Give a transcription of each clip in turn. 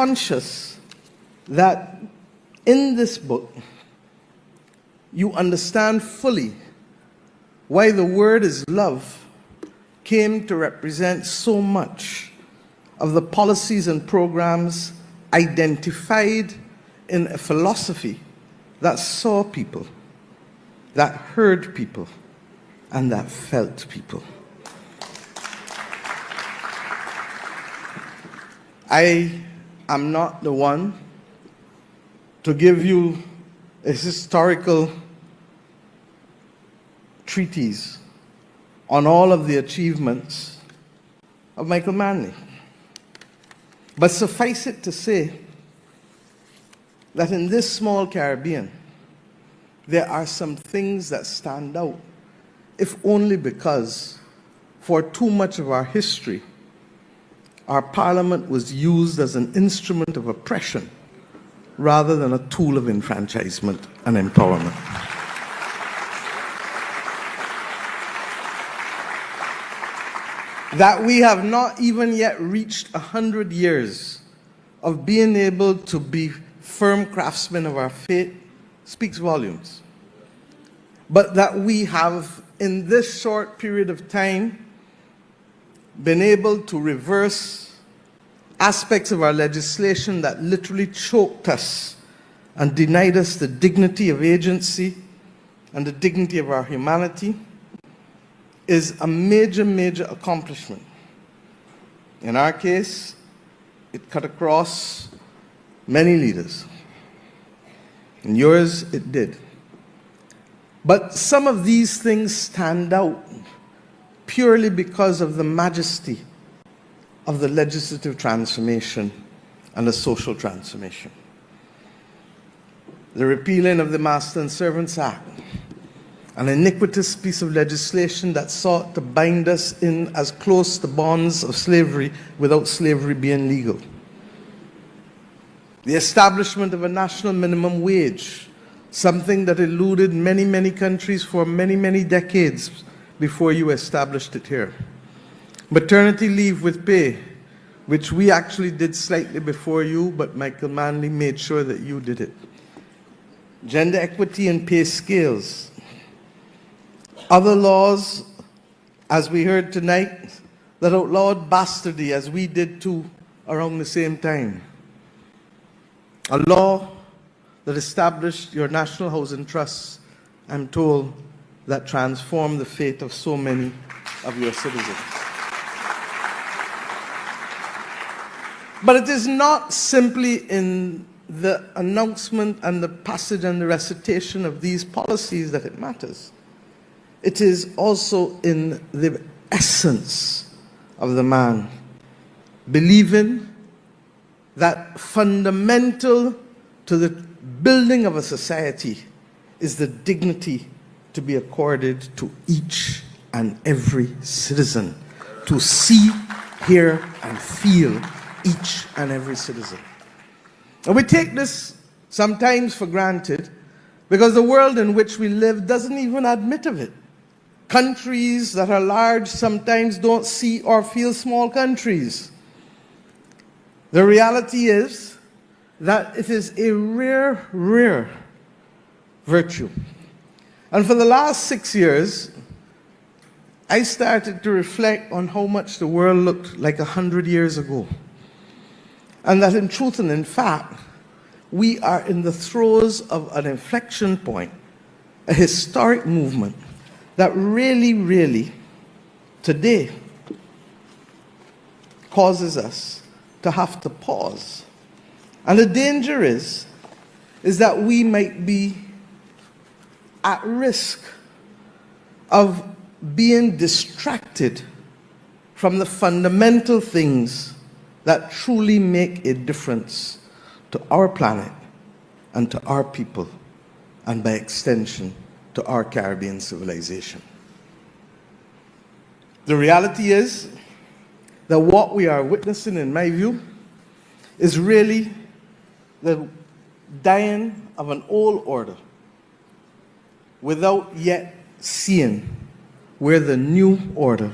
conscious that in this book, you understand fully why the word is love came to represent so much of the policies and programs identified in a philosophy that saw people, that heard people, and that felt people. I am not the one to give you a historical treatise on all of the achievements of Michael Manley. But suffice it to say that in this small Caribbean, there are some things that stand out, if only because for too much of our history, our parliament was used as an instrument of oppression rather than a tool of enfranchisement and empowerment. That we have not even yet reached 100 years of being able to be firm craftsmen of our fate speaks volumes. But that we have, in this short period of time, been able to reverse aspects of our legislation that literally choked us and denied us the dignity of agency and the dignity of our humanity is a major, major accomplishment. In our case, it cut across many leaders. In yours, it did. But some of these things stand out purely because of the majesty of the legislative transformation and the social transformation. The repealing of the Master and Servants Act, an iniquitous piece of legislation that sought to bind us in as close to bonds of slavery without slavery being legal. The establishment of a national minimum wage, something that eluded many, many countries for many, many decades before you established it here. Maternity leave with pay, which we actually did slightly before you, but Michael Manley made sure that you did it. Gender equity and pay scales. Other laws, as we heard tonight, that outlawed bastardy, as we did too, around the same time. A law that established your National Housing Trust, I'm told, that transformed the fate of so many of your citizens. But it is not simply in the announcement and the passage and the recitation of these policies that it matters. It is also in the essence of the man, believing that fundamental to the building of a society is the dignity to be accorded to each and every citizen, to see, hear, and feel each and every citizen. And we take this sometimes for granted because the world in which we live doesn't even admit of it. Countries that are large sometimes don't see or feel small countries. The reality is that it is a rare, rare virtue. And for the last 6 years, I started to reflect on how much the world looked like 100 years ago. And that in truth and in fact, we are in the throes of an inflection point, a historic movement that really, really, today, causes us to have to pause. And the danger is that we might be at risk of being distracted from the fundamental things that truly make a difference to our planet and to our people, and by extension, to our Caribbean civilization. The reality is that what we are witnessing, in my view, is really the dying of an old order without yet seeing where the new order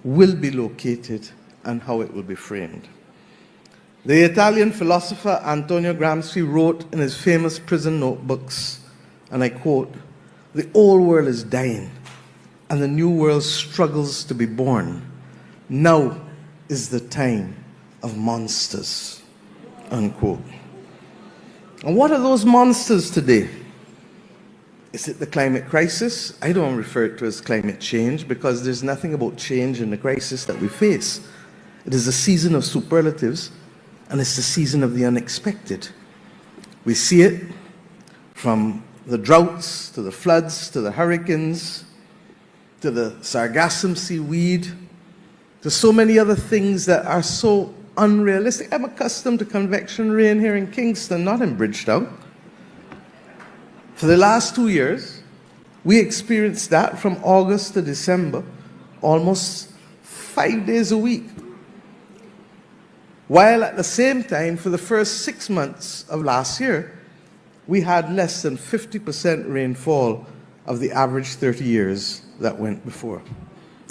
will be located and how it will be framed. The Italian philosopher Antonio Gramsci wrote in his famous prison notebooks, and I quote, "The old world is dying, and the new world struggles to be born. Now is the time of monsters," unquote. And what are those monsters today? Is it the climate crisis? I don't refer to it as climate change because there's nothing about change in the crisis that we face. It is a season of superlatives, and it's the season of the unexpected. We see it from the droughts, to the floods, to the hurricanes, to the sargassum seaweed, to so many other things that are so unrealistic. I'm accustomed to convection rain here in Kingston, not in Bridgetown. For the last 2 years, we experienced that from August to December, almost 5 days a week. While at the same time, for the first 6 months of last year, we had less than 50% rainfall of the average 30 years that went before,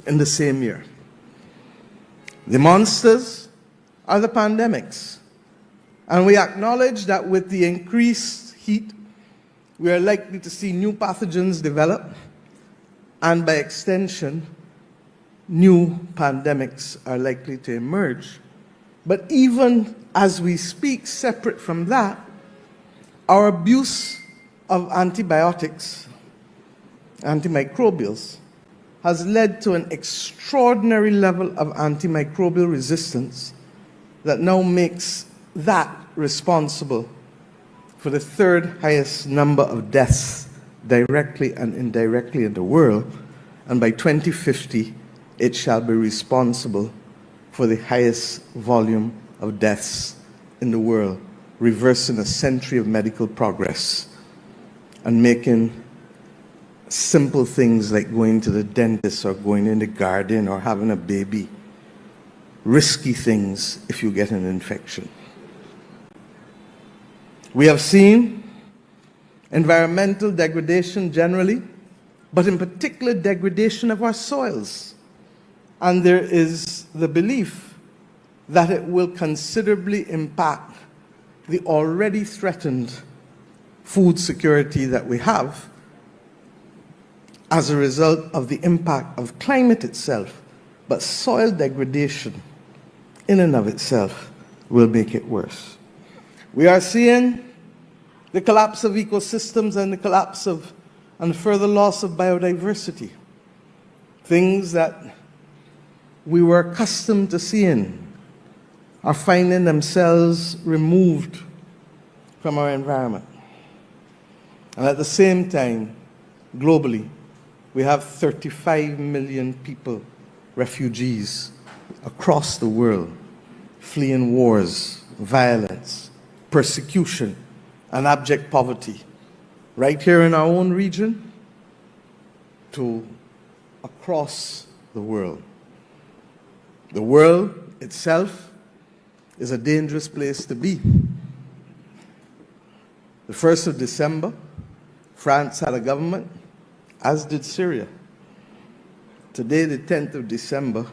in the same year. The monsters are the pandemics. And we acknowledge that with the increased heat, we are likely to see new pathogens develop, and by extension, new pandemics are likely to emerge. But even as we speak, separate from that, our abuse of antibiotics, antimicrobials, has led to an extraordinary level of antimicrobial resistance that now makes that responsible for the third highest number of deaths directly and indirectly in the world, and by 2050, it shall be responsible for the highest volume of deaths in the world, reversing a century of medical progress and making simple things like going to the dentist or going in the garden or having a baby risky things if you get an infection. We have seen environmental degradation generally, but in particular degradation of our soils. And there is the belief that it will considerably impact the already threatened food security that we have as a result of the impact of climate itself. But soil degradation in and of itself will make it worse. We are seeing the collapse of ecosystems and the collapse of and further loss of biodiversity. Things that we were accustomed to seeing are finding themselves removed from our environment. And at the same time, globally, we have 35 million people, refugees, across the world, fleeing wars, violence, persecution, and abject poverty, right here in our own region to across the world. The world itself is a dangerous place to be. The 1st of December, France had a government, as did Syria. Today, the 10th of December,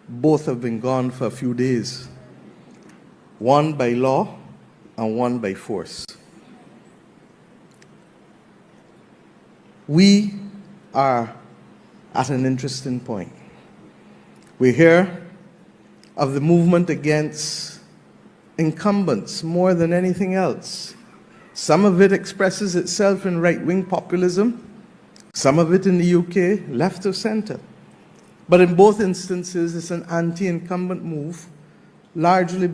both have been gone for a few days. One by law and one by force. We are at an interesting point. We hear of the movement against incumbents more than anything else. Some of it expresses itself in right-wing populism, some of it in the UK, left of center. But in both instances, it's an anti-incumbent move, largely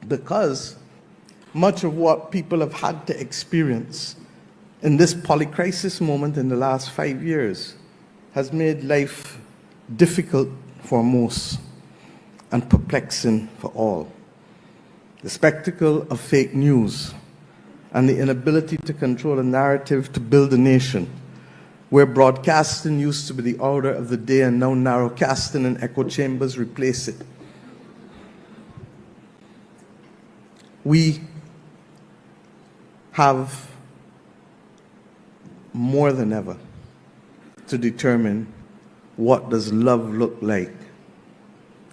because much of what people have had to experience in this polycrisis moment in the last 5 years has made life difficult for most and perplexing for all. The spectacle of fake news and the inability to control a narrative to build a nation, where broadcasting used to be the order of the day and now narrowcasting and echo chambers replace it. We have more than ever to determine what does love look like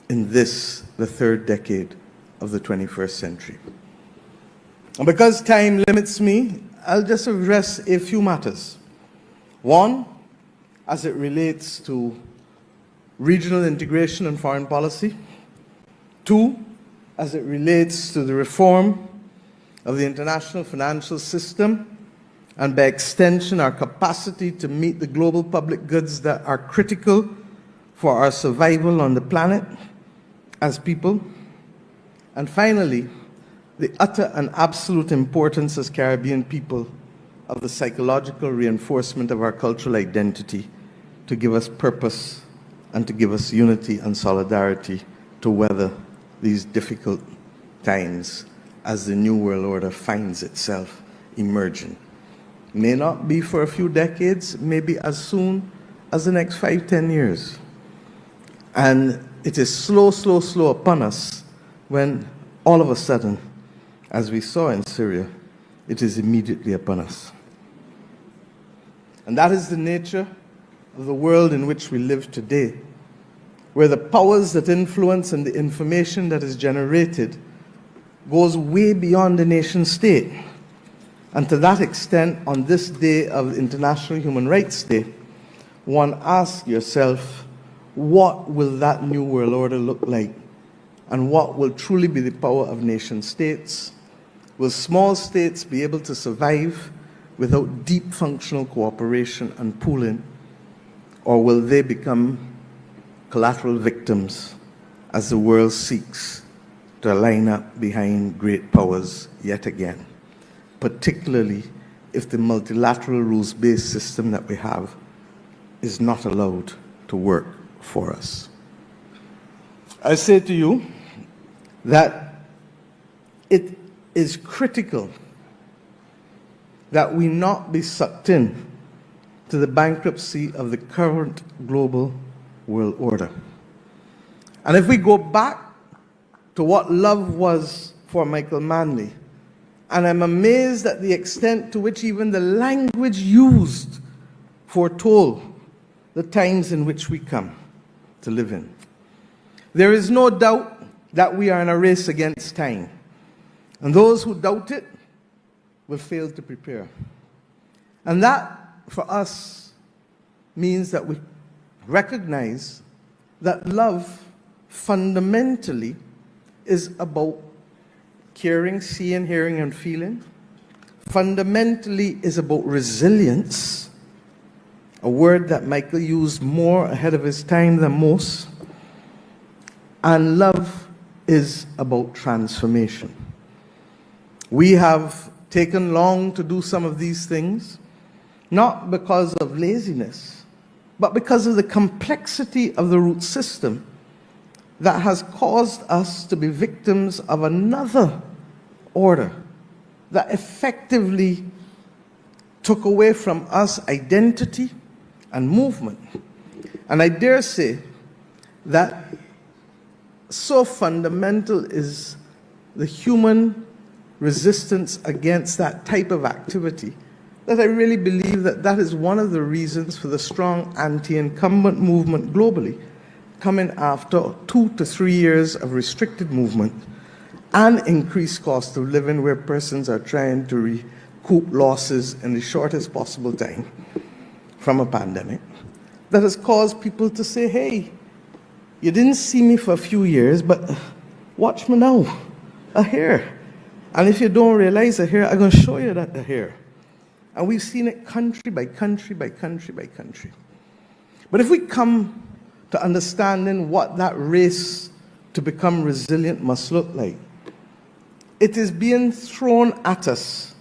in this, the third decade of the 21st century. And because time limits me, I'll just address a few matters. One, as it relates to regional integration and foreign policy. Two, as it relates to the reform of the international financial system, and by extension, our capacity to meet the global public goods that are critical for our survival on the planet as people. And finally, the utter and absolute importance as Caribbean people of the psychological reinforcement of our cultural identity to give us purpose and to give us unity and solidarity to weather these difficult times as the New World Order finds itself emerging. May not be for a few decades, maybe as soon as the next 5-10 years. And it is slow upon us when all of a sudden, as we saw in Syria, it is immediately upon us. And that is the nature of the world in which we live today, where the powers that influence and the information that is generated goes way beyond the nation state. And to that extent, on this day of International Human Rights Day, one asks yourself, what will that new world order look like? And what will truly be the power of nation states? Will small states be able to survive without deep functional cooperation and pooling? Or will they become collateral victims as the world seeks to line up behind great powers yet again, particularly if the multilateral rules-based system that we have is not allowed to work for us? I say to you that it is critical that we not be sucked in to the bankruptcy of the current global world order. And if we go back to what love was for Michael Manley, and I'm amazed at the extent to which even the language used foretold the times in which we come to live in. There is no doubt that we are in a race against time, and those who doubt it will fail to prepare. And that, for us, means that we recognize that love fundamentally is about caring, seeing, hearing, and feeling. Fundamentally is about resilience, a word that Michael used more ahead of his time than most. And love is about transformation. We have taken long to do some of these things, not because of laziness, but because of the complexity of the root system that has caused us to be victims of another order that effectively took away from us identity and movement. And I dare say that so fundamental is the human resistance against that type of activity that I really believe that that is one of the reasons for the strong anti-incumbent movement globally, coming after 2 to 3 years of restricted movement and increased cost of living, where persons are trying to recoup losses in the shortest possible time from a pandemic, that has caused people to say, hey, you didn't see me for a few years, but watch me now, I'm here. And if you don't realize I'm here, I'm going to show you that I'm here. And we've seen it country by country by country by country. But if we come to understanding what that race to become resilient must look like, it is being thrown at us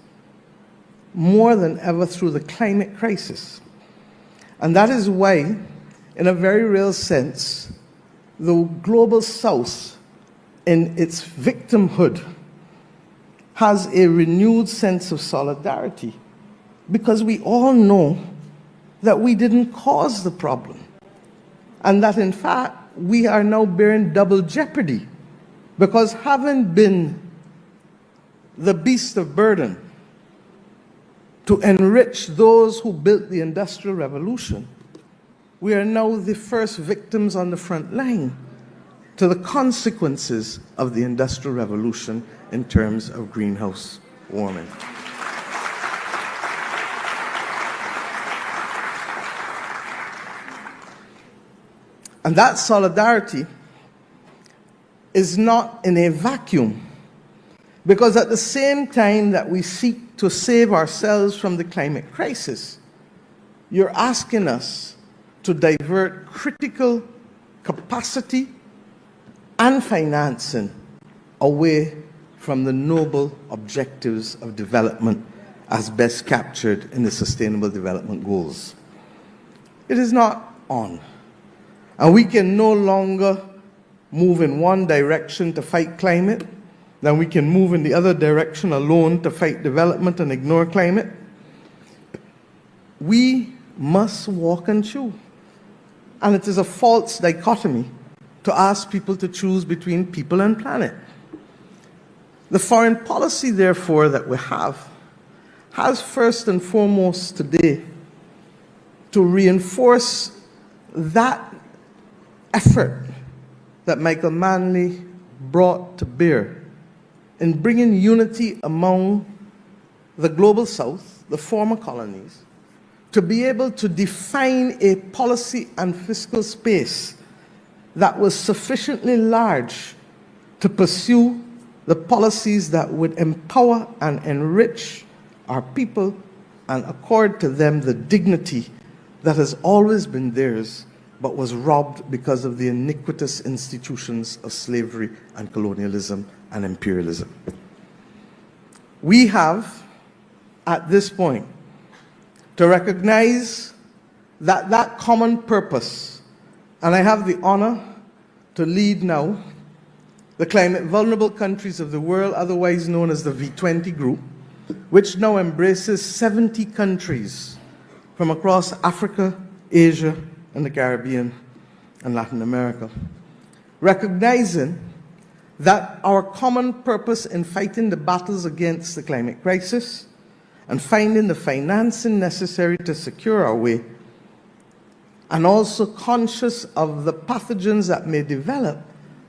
more than ever through the climate crisis. And that is why, in a very real sense, the global south, in its victimhood, has a renewed sense of solidarity, because we all know that we didn't cause the problem, and that in fact we are now bearing double jeopardy, because having been the beast of burden to enrich those who built the Industrial Revolution, we are now the first victims on the front line to the consequences of the Industrial Revolution in terms of greenhouse warming. And that solidarity is not in a vacuum, because at the same time that we seek to save ourselves from the climate crisis, you're asking us to divert critical capacity and financing away from the noble objectives of development as best captured in the Sustainable Development Goals. It is not on. And we can no longer move in one direction to fight climate, then we can move in the other direction alone to fight development and ignore climate. We must walk and chew. And it is a false dichotomy to ask people to choose between people and planet. The foreign policy, therefore, that we have has first and foremost today to reinforce that effort that Michael Manley brought to bear in bringing unity among the global south, the former colonies, to be able to define a policy and fiscal space that was sufficiently large to pursue the policies that would empower and enrich our people and accord to them the dignity that has always been theirs, but was robbed because of the iniquitous institutions of slavery and colonialism and imperialism. We have, at this point, to recognize that that common purpose, and I have the honor to lead now the climate vulnerable countries of the world, otherwise known as the V20 group, which now embraces 70 countries from across Africa, Asia, and the Caribbean and Latin America, recognizing that our common purpose in fighting the battles against the climate crisis and finding the financing necessary to secure our way, and also conscious of the pathogens that may develop,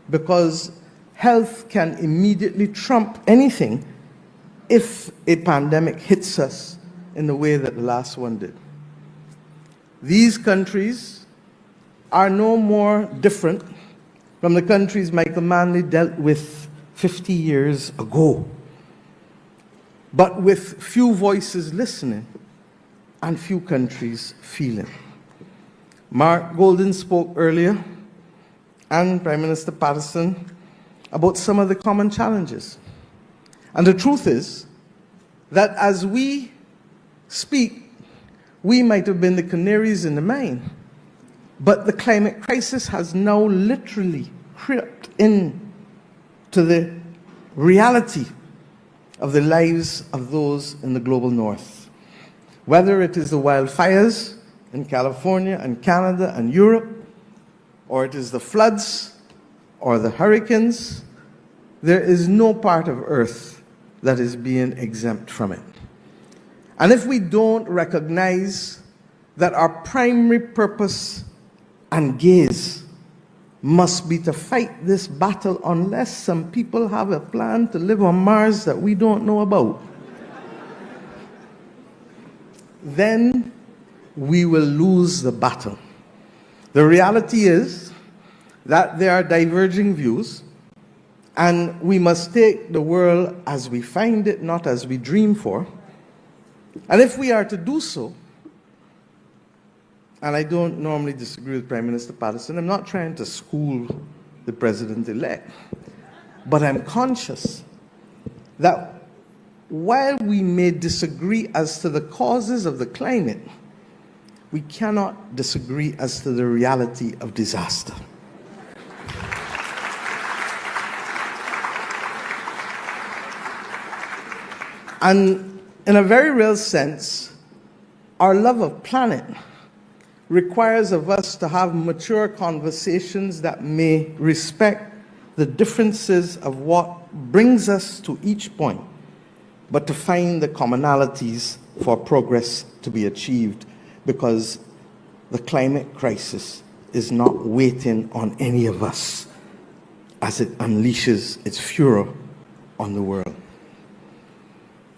because health can immediately trump anything if a pandemic hits us in the way that the last one did. These countries are no more different from the countries Michael Manley dealt with 50 years ago, but with few voices listening and few countries feeling. Mark Golden spoke earlier, and Prime Minister Patterson, about some of the common challenges. And the truth is that as we speak, we might have been the canaries in the mine, but the climate crisis has now literally crept in to the reality of the lives of those in the global north. Whether it is the wildfires in California and Canada and Europe, or it is the floods or the hurricanes, there is no part of Earth that is being exempt from it. And if we don't recognize that our primary purpose and gaze must be to fight this battle unless some people have a plan to live on Mars that we don't know about, then we will lose the battle. The reality is that there are diverging views, and we must take the world as we find it, not as we dream for. And if we are to do so, and I don't normally disagree with Prime Minister Patterson, I'm not trying to school the President-elect, but I'm conscious that while we may disagree as to the causes of the climate, we cannot disagree as to the reality of disaster. And in a very real sense, our love of planet requires of us to have mature conversations that may respect the differences of what brings us to each point, but to find the commonalities for progress to be achieved, because the climate crisis is not waiting on any of us as it unleashes its furor on the world.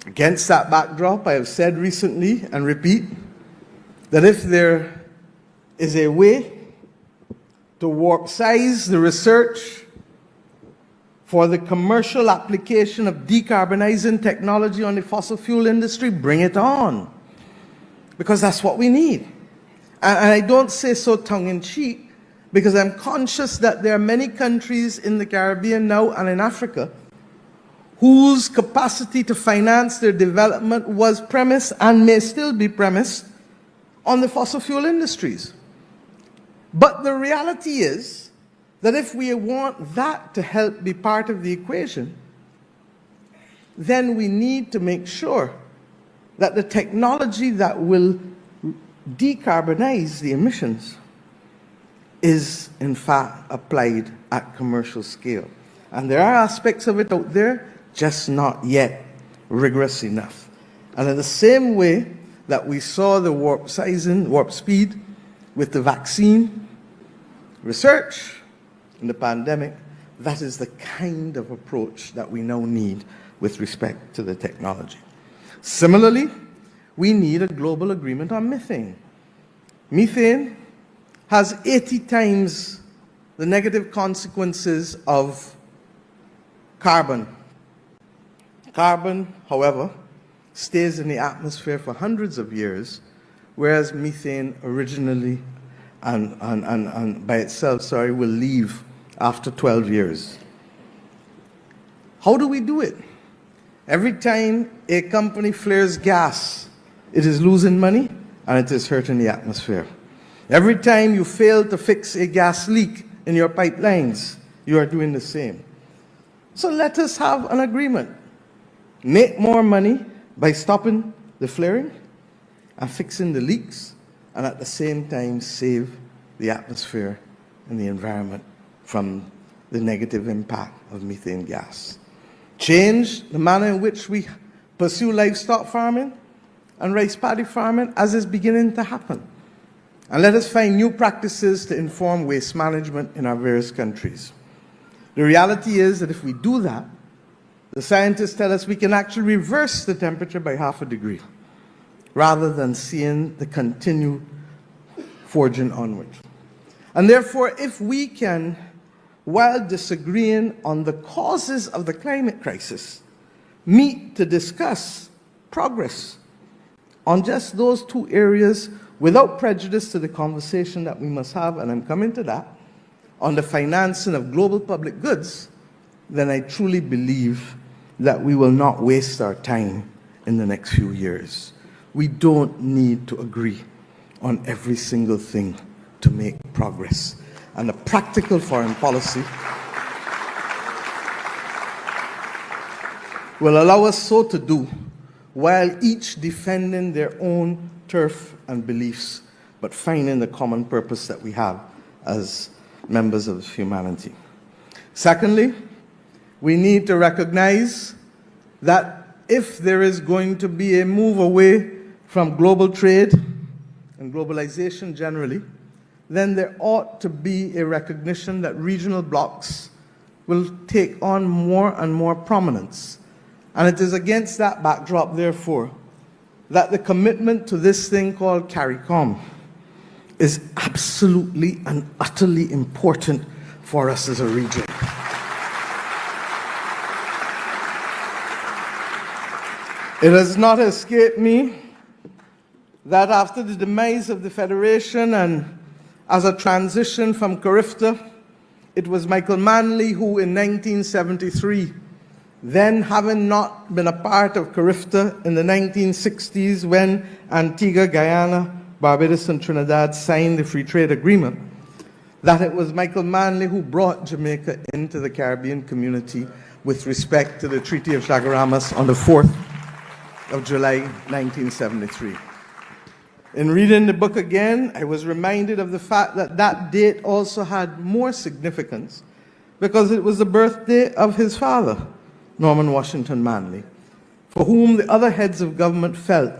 Against that backdrop, I have said recently and repeat that if there is a way to warp size the research for the commercial application of decarbonizing technology on the fossil fuel industry, bring it on. Because that's what we need. And I don't say so tongue-in-cheek, because I'm conscious that there are many countries in the Caribbean now and in Africa whose capacity to finance their development was premised and may still be premised on the fossil fuel industries. But the reality is that if we want that to help be part of the equation, then we need to make sure that the technology that will decarbonize the emissions is in fact applied at commercial scale. And there are aspects of it out there, just not yet rigorous enough. And in the same way that we saw the warp speed with the vaccine research in the pandemic, that is the kind of approach that we now need with respect to the technology. Similarly, we need a global agreement on methane. Methane has 80 times the negative consequences of carbon. Carbon, however, stays in the atmosphere for hundreds of years, whereas methane originally and by itself, will leave after 12 years. How do we do it? Every time a company flares gas, it is losing money and it is hurting the atmosphere. Every time you fail to fix a gas leak in your pipelines, you are doing the same. So let us have an agreement. Make more money by stopping the flaring and fixing the leaks, and at the same time save the atmosphere and the environment from the negative impact of methane gas. Change the manner in which we pursue livestock farming and rice paddy farming, as is beginning to happen. And let us find new practices to inform waste management in our various countries. The reality is that if we do that, the scientists tell us we can actually reverse the temperature by 0.5 degrees, rather than seeing the continued forging onward. And therefore, if we can, while disagreeing on the causes of the climate crisis, meet to discuss progress on just those two areas without prejudice to the conversation that we must have, and I'm coming to that, on the financing of global public goods, then I truly believe that we will not waste our time in the next few years. We don't need to agree on every single thing to make progress. And a practical foreign policy will allow us so to do, while each defending their own turf and beliefs, but finding the common purpose that we have as members of humanity. Secondly, we need to recognize that if there is going to be a move away from global trade and globalization generally, then there ought to be a recognition that regional blocs will take on more and more prominence. And it is against that backdrop, therefore, that the commitment to this thing called CARICOM is absolutely and utterly important for us as a region. It has not escaped me that after the demise of the Federation and as a transition from CARIFTA, it was Michael Manley who in 1973, then having not been a part of CARIFTA in the 1960s when Antigua, Guyana, Barbados and Trinidad signed the Free Trade Agreement, that it was Michael Manley who brought Jamaica into the Caribbean community with respect to the Treaty of Chaguaramas on the 4th of July 1973. In reading the book again, I was reminded of the fact that that date also had more significance because it was the birthday of his father, Norman Washington Manley, for whom the other heads of government felt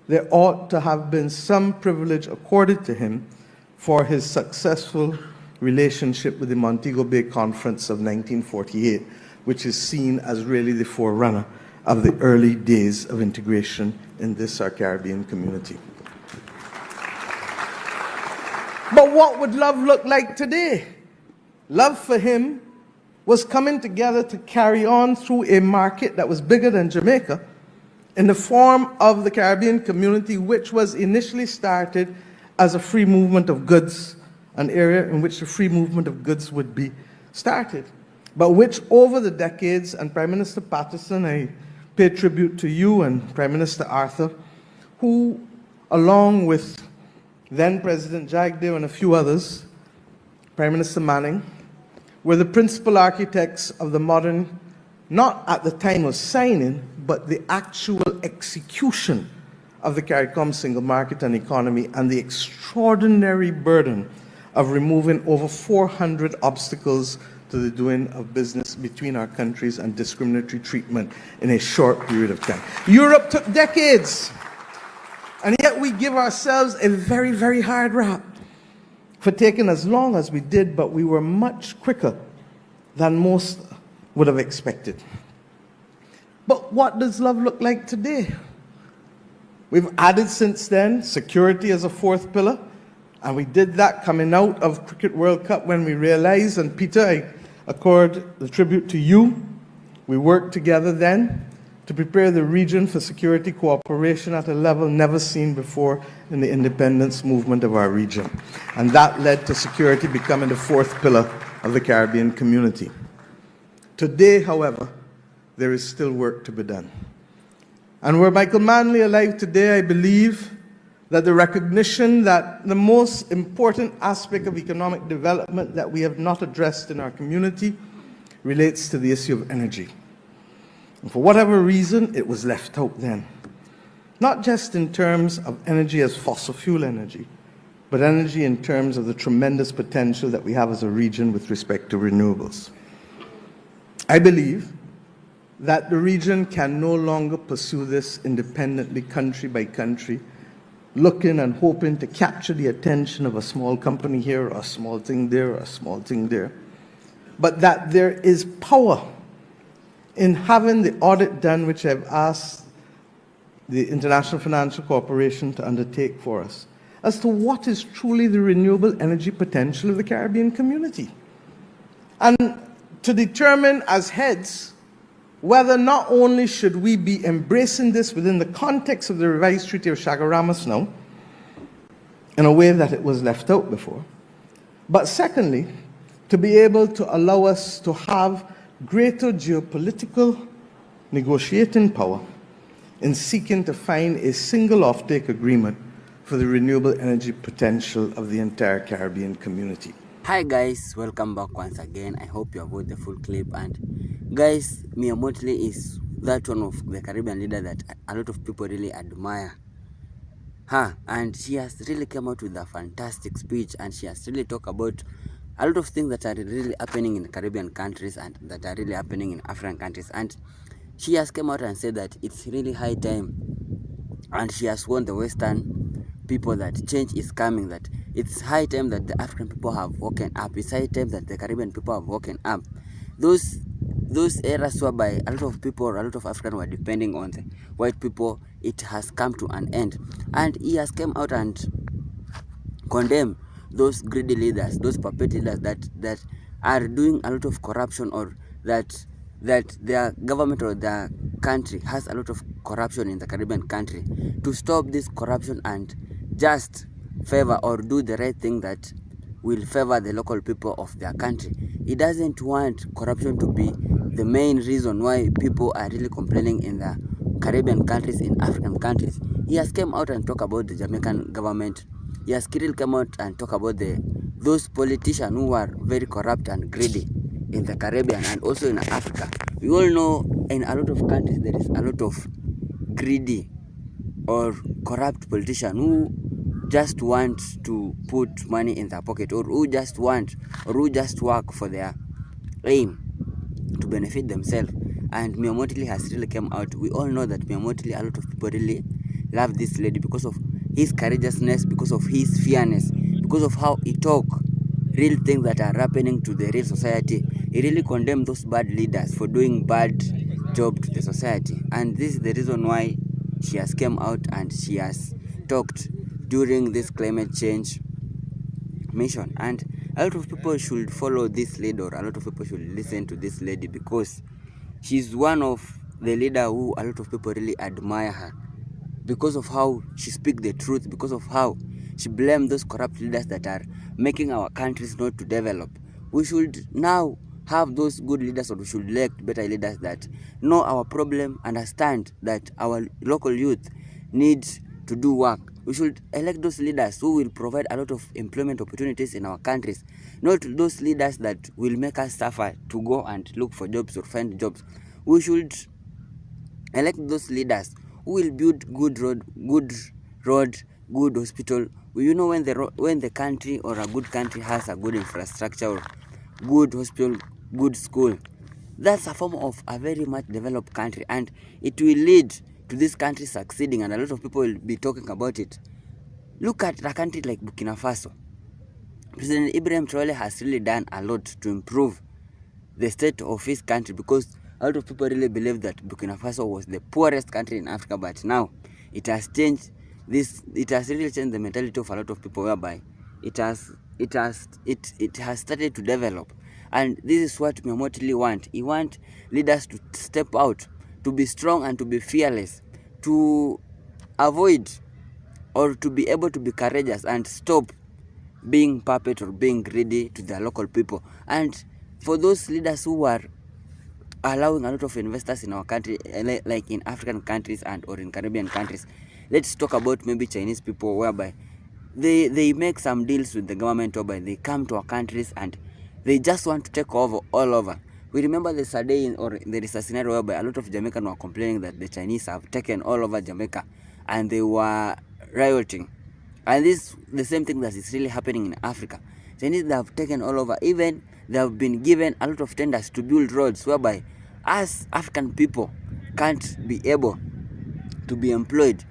there ought to have been some privilege accorded to him for his successful relationship with the Montego Bay Conference of 1948, which is seen as really the forerunner of the early days of integration in this, our Caribbean community. But what would love look like today? Love for him was coming together to carry on through a market that was bigger than Jamaica in the form of the Caribbean community, which was initially started as a free movement of goods, an area in which the free movement of goods would be started, but which over the decades, and Prime Minister Patterson, I pay tribute to you and Prime Minister Arthur, who, along with then President Jagdeo and a few others, Prime Minister Manning, were the principal architects of the modern, not at the time of signing, but the actual execution of the CARICOM single market and economy, and the extraordinary burden of removing over 400 obstacles to the doing of business between our countries and discriminatory treatment in a short period of time. Europe took decades, and yet we give ourselves a very, very hard rap for taking as long as we did, but we were much quicker than most would have expected. But what does love look like today? We've added since then security as a fourth pillar, and we did that coming out of Cricket World Cup when we realized, and Peter, I accord the tribute to you, we worked together then to prepare the region for security cooperation at a level never seen before in the independence movement of our region. And that led to security becoming the fourth pillar of the Caribbean community. Today, however, there is still work to be done. And were Michael Manley alive today, I believe that the recognition that the most important aspect of economic development that we have not addressed in our community relates to the issue of energy. And for whatever reason, it was left out then. Not just in terms of energy as fossil fuel energy, but energy in terms of the tremendous potential that we have as a region with respect to renewables. I believe that the region can no longer pursue this independently, country by country, looking and hoping to capture the attention of a small company here, or a small thing there, or a small thing there, but that there is power in having the audit done, which I've asked the International Financial Corporation to undertake for us, as to what is truly the renewable energy potential of the Caribbean community. And to determine as heads whether not only should we be embracing this within the context of the revised Treaty of Chaguaramas now, in a way that it was left out before, but secondly, to be able to allow us to have greater geopolitical negotiating power in seeking to find a single offtake agreement for the renewable energy potential of the entire Caribbean community. Hi guys, welcome back once again. I hope you have watched the full clip. And guys, Mottley is that one of the Caribbean leader that a lot of people really admire her, and she has really come out with a fantastic speech, and she has really talked about a lot of things that are really happening in Caribbean countries and that are really happening in African countries. And she has come out and said that it's really high time, and she has warned the Western people that change is coming, that it's high time that the African people have woken up. It's high time that the Caribbean people have woken up. Those eras whereby a lot of people, a lot of Africans were depending on the white people, it has come to an end. And he has come out and condemned those greedy leaders, those puppet leaders that are doing a lot of corruption, or that their government or their country has a lot of corruption in the Caribbean country. To stop this corruption and just favor or do the right thing that will favor the local people of their country. He doesn't want corruption to be the main reason why people are really complaining in the Caribbean countries, in African countries. He has come out and talked about the Jamaican government. He has still come out and talk about those politicians who are very corrupt and greedy in the Caribbean and also in Africa. We all know in a lot of countries there is a lot of greedy or corrupt politicians who just want to put money in their pocket, or who just want, or who just work for their aim to benefit themselves. And Mottley has really come out. We all know that Mottley, a lot of people really love this lady because of his courageousness, because of his fairness, because of how he talk. real things that are happening to the real society. He really condemned those bad leaders for doing bad job to the society, and this is the reason why she has came out and she has talked during this climate change mission. And a lot of people should follow this lady, or a lot of people should listen to this lady, because she's one of the leader who a lot of people really admire her, because of how she speaks the truth, because of how she blames those corrupt leaders that are making our countries not to develop. We should now have those good leaders, or we should elect better leaders that know our problem, understand that our local youth need to do work. We should elect those leaders who will provide a lot of employment opportunities in our countries, not those leaders that will make us suffer to go and look for jobs or find jobs. We should elect those leaders who will build good road, good hospital. You know, when the country or a good country has a good infrastructure, or good hospital, good school, that's a form of a very much developed country, and it will lead to this country succeeding, and a lot of people will be talking about it. Look at a country like Burkina Faso. President Ibrahim Traore has really done a lot to improve the state of his country, because a lot of people really believe that Burkina Faso was the poorest country in Africa, but now it has changed it has really changed the mentality of a lot of people, whereby it has started to develop. And this is what Mottley want. He want leaders to step out, to be strong and to be fearless, to avoid, or to be able to be courageous and stop being puppet or being greedy to their local people. And for those leaders who are allowing a lot of investors in our country, like in African countries and or in Caribbean countries, let's talk about maybe Chinese people, whereby they make some deals with the government, whereby they come to our countries and they just want to take over all over. We remember there's a day or there is a scenario whereby a lot of Jamaicans were complaining that the Chinese have taken all over Jamaica, and they were rioting. And this the same thing that is really happening in Africa. Chinese, they have taken all over. Even they have been given a lot of tenders to build roads, whereby us African people can't be able to be employed.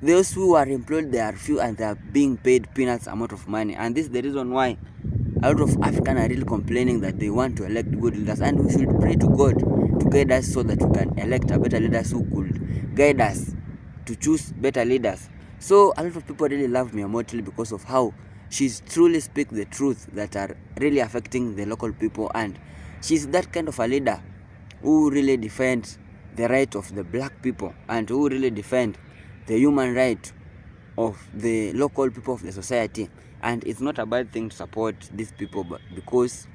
Those who are employed, they are few, and they are being paid peanuts amount of money. And this is the reason why a lot of Africans are really complaining that they want to elect good leaders. And we should pray to God to guide us, so that we can elect a better leaders who could guide us to choose better leaders. So a lot of people really love Mia Mottley because of how she truly speaks the truth that are really affecting the local people, and she's that kind of a leader who really defends the right of the black people, and who really defend the human right of the local people of the society. And it's not a bad thing to support these people, but because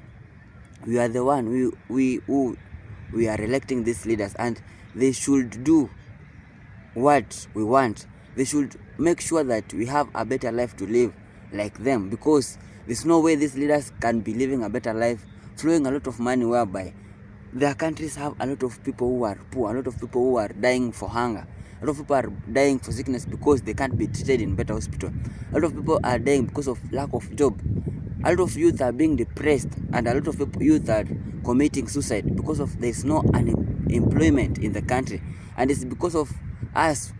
we are the one we are electing these leaders, and they should do what we want. They should make sure that we have a better life to live like them, because there's no way these leaders can be living a better life, flowing a lot of money, whereby their countries have a lot of people who are poor, a lot of people who are dying for hunger, a lot of people are dying for sickness because they can't be treated in better hospital, a lot of people are dying because of lack of job, a lot of youth are being depressed, and a lot of youth are committing suicide because of there's no unemployment in the country. And it's because of us,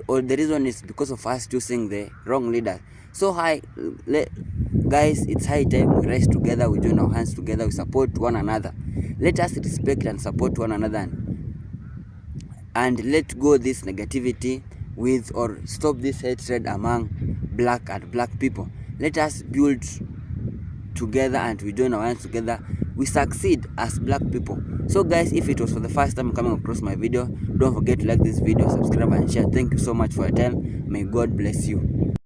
or the reason is because of us choosing the wrong leader. So guys, it's high time we rise together, we join our hands together, we support one another. Let us respect and support one another, and let go this negativity with, or stop this hatred among black and black people. Let us build together, and we join our hands together, we succeed as black people. So guys, if it was for the first time coming across my video, don't forget to like this video, subscribe and share. Thank you so much for your time. May God bless you.